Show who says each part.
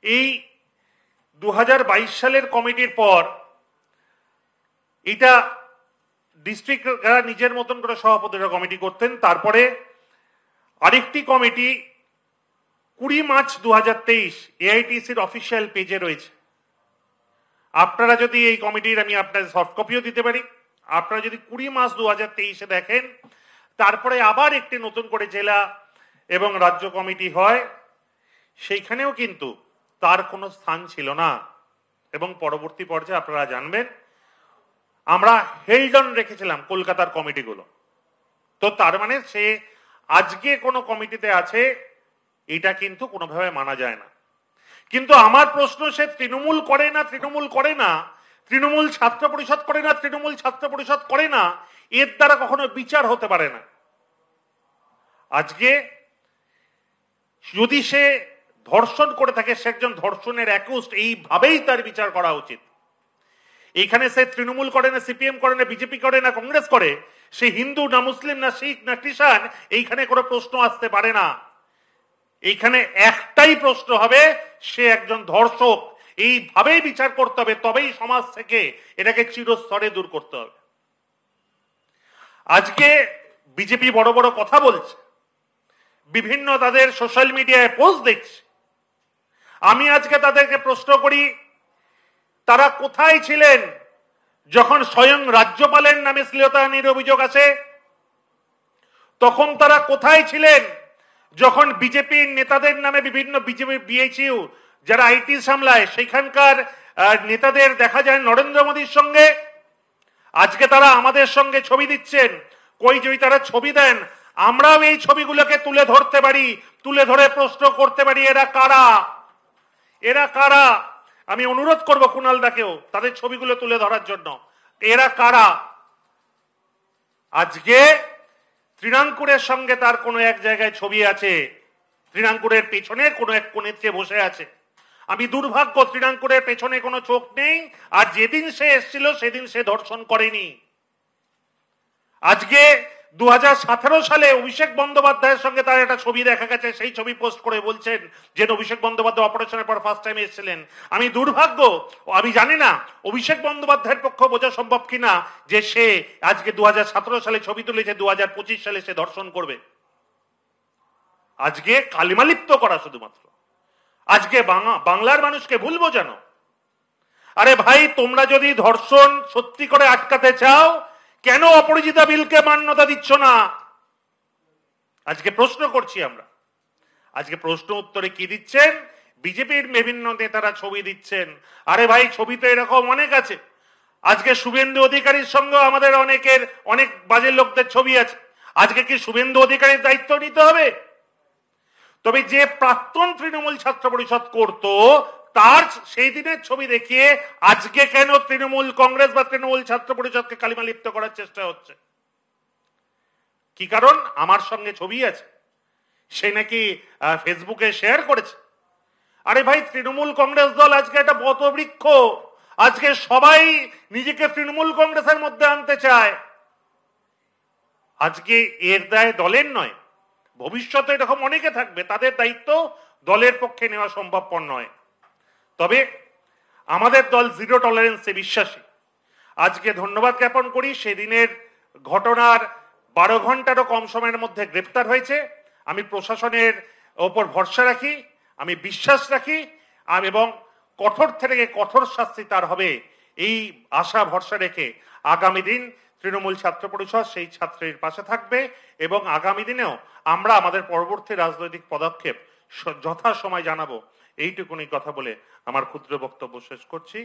Speaker 1: এই 2022 সালের কমিটির পর এটা ডিস্ট্রিক্ট নিজের মতন করে সভাপতিরা কমিটি করতেন। তারপরে আরেকটি কমিটি 20 মার্চ 2023 এআইটিসির অফিসিয়াল পেজে রয়েছে। আপনারা যদি এই কমিটির, আমি আপনাদের সফট কপিও দিতে পারি, আপনারা যদি 20 মার্চ 2023 দেখেন, তারপরে আবার একটি নতুন করে জেলা এবং রাজ্য কমিটি হয়, সেইখানেও কিন্তু তার কোনো স্থান ছিল না। এবং পরবর্তী পর্যায়ে আপনারা জানবেন আমরা হেল্ডন রেখেছিলাম কলকাতার কমিটিগুলো। তো তার মানে সে আজকে কোনো কমিটিতে আছে, এটা কিন্তু কোনোভাবে মানা যায় না। কিন্তু আমার প্রশ্ন, সে তৃণমূল করে না, তৃণমূল করে না, তৃণমূল ছাত্র পরিষদ করে না, তৃণমূল ছাত্র পরিষদ করে না, এর দ্বারা কখনো বিচার হতে পারে না। আজকে যদি সে ধর্ষণ করে থাকে, সে একজন ধর্ষণের অ্যাকিউজড, এইভাবেই তার বিচার করা উচিত। এইখানে সে তৃণমূল করে না, সিপিএম করে না, বিজেপি করে না, কংগ্রেস করে, সে হিন্দু না মুসলিম না শিখ না খ্রিস্টান, এইখানে কোনো প্রশ্ন আসতে পারে না। এইখানে একটাই প্রশ্ন হবে, সে একজন ধর্ষক। এইভাবেই বিচার করতে হবে, তবেই সমাজ থেকে এটাকে চিরস্তরে দূর করতে হবে। আজকে বিজেপি বড় বড় কথা বলছে, বিভিন্ন তাদের সোশ্যাল মিডিয়ায় পোস্ট দেখছে। আমি আজকে তাদেরকে প্রশ্ন করি, তারা কোথায় ছিলেন যখন স্বয়ং রাজ্যপালের নামে শ্লীলতাহানির অভিযোগ আছে? তখন তারা কোথায় ছিলেন যখন বিজেপির নেতাদের নামে বিভিন্ন বিজেপি বিএইচইউ যারা আইটি সামলায় সেখানকার নেতাদের দেখা যায় নরেন্দ্র মোদীর সঙ্গে? আজকে তারা আমাদের সঙ্গে ছবি দিচ্ছেন। কই যদি তারা ছবি দেন, আমরাও এই ছবিগুলোকে তুলে ধরতে পারি, তুলে ধরে প্রশ্ন করতে পারি, এরা কারা, এরা কারা। আমি অনুরোধ করব কুণালদাকেও তাদের ছবিগুলো তুলে ধরার জন্য, এরা কারা। আজকে তৃণাঙ্কুরের সঙ্গে তার কোনো এক জায়গায় ছবি আছে, তৃণাঙ্কুরের পেছনে কোনো এক কোণে বসে আছে। আমি দুর্ভাগ্য, তৃণাঙ্কুরের পেছনে কোনো চোখ নেই, আর যেদিন সে এসেছিল সেদিন সে ধর্ষণ করেনি। আজকে 2017 সালে অভিষেক বন্দ্যোপাধ্যায়ের সঙ্গে তার একটা ছবি দেখা গেছে, সেই ছবি পোস্ট করে বলছেন যে অভিষেক বন্দ্যোপাধ্যায় অপারেশনের পর ফার্স্ট টাইম এসেছিলেন। আমি দুর্ভাগ্য, আমি জানি না অভিষেক বন্দ্যোপাধ্যায়ের পক্ষে বোঝা সম্ভব কিনা যে সে আজকে 2017 সালে ছবি তুলেছে, 2025 সালে সে ধর্ষণ করবে। আজকে কালিমালিপ্ত করা শুধুমাত্র, আজকে বাংলার মানুষকে ভুল বোঝানো। আরে ভাই, তোমরা যদি ধর্ষণ সত্যি করে আটকাতে চাও, কেন অপরাজিতা বিলকে মান্যতা দিচ্ছ না? আজকে প্রশ্ন করছি আমরা। আজকে প্রশ্ন উত্তরে কি দিচ্ছেন? বিজেপির বিভিন্ন নেতারা ছবি দিচ্ছেন। আরে ভাই, ছবি তো এরকম অনেক আছে। আজকে শুভেন্দু অধিকারীর সঙ্গে আমাদের অনেক বাজে লোকদের ছবি আছে। আজকে কি শুভেন্দু অধিকারীর দায়িত্ব নিতে হবে? তবে যে প্রাক্তন তৃণমূল ছাত্র পরিষদ করতো, তার সেই দিনের ছবি দেখিয়ে আজকে কেন তৃণমূল কংগ্রেস বা তৃণমূল ছাত্র পরিষদকে কালিমালিপ্ত করার চেষ্টা হচ্ছে? কি কারণ? আমার সঙ্গে ছবি আছে, সে নাকি ফেসবুকে শেয়ার করেছে। আরে ভাই, তৃণমূল কংগ্রেস দল আজকে একটা বটবৃক্ষ। আজকে সবাই নিজেকে তৃণমূল কংগ্রেসের মধ্যে আনতে চায়। আজকে এর দায় দলের নয়, ভবিষ্যতে এরকম অনেকে থাকবে, তাদের দায়িত্ব দলের পক্ষে নেওয়া সম্ভবপর নয়। তবে আমাদের দল জিরো টলারেন্সে বিশ্বাসী। আজকে ধন্যবাদ জ্ঞাপন করি, সেদিনের ঘটনার 12 ঘন্টারও কম সময়ের মধ্যে গ্রেপ্তার হয়েছে। আমি প্রশাসনের ওপর ভরসা রাখি, আমি বিশ্বাস রাখি, এবং কঠোর থেকে কঠোর শাস্তি তার হবে, এই আশা ভরসা রেখে আগামী দিন তৃণমূল ছাত্র পরিষদ সেই ছাত্রের পাশে থাকবে। এবং আগামী দিনেও আমরা আমাদের পরবর্তী রাজনৈতিক পদক্ষেপ যথাসময় জানাবো। এইটুকুনি কথা বলে আমার ক্ষুদ্র বক্তব্য শেষ করছি।